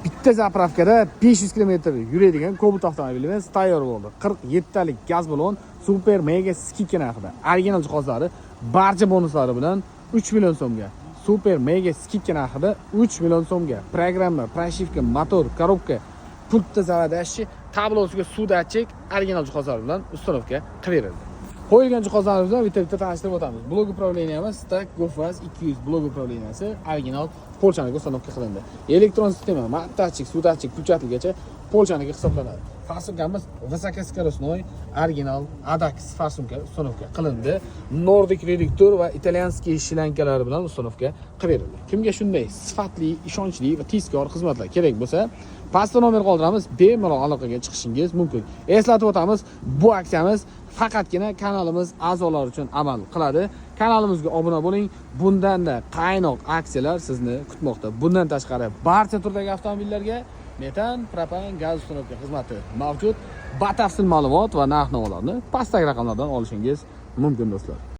Bitta zapravkada 500 km yuradigan Cobalt avtomobilimiz tayyor bo'ldi. 47 talik gaz balon super mega skika narxida. Original jihozlari barcha bonuslari bilan 3 million so'mga. Super mega skika narxida 3 million so'mga. Programma, pрошивка, motor, korobka, pultda zavadashi, tablosiga suv datchik original jihozlar bilan uстановка qilib berildi. Qo'yilgan jihozlarimizni bitta tanishtirib o'tamiz. Blok управленияmiz Stak Gofaz 200 blok управленияsi original polshaniga uстановка qilindi. Elektron sistema, matachik, suv datchik, puchatligacha polshaniga hisoblanadi. Farsumkamiz высокоскоростной original ADAX farsumka uстановка qilindi. Nordic reduktor va italyanskiy shlankalar bilan uстановка qilib berildi. Kimga shunday sifatli, ishonchli va tezkor xizmatlar kerak bo'lsa, pastda nomer qoldiramiz, bemalol aloqaga chiqishingiz mumkin. Eslatib o'tamiz, bu aksiyamiz faqatgina kanalimiz a'zolari uchun amal qiladi. Kanalimizga obuna bo'ling. Bundanda qaynoq aksiyalar sizni kutmoqda. Bundan tashqari barcha turdagi avtomobillarga metan, propan, gaz uстановка xizmati mavjud. Batafsil ma'lumot va narx-navolarni pastdagi raqamlardan olishingiz mumkin do'stlar.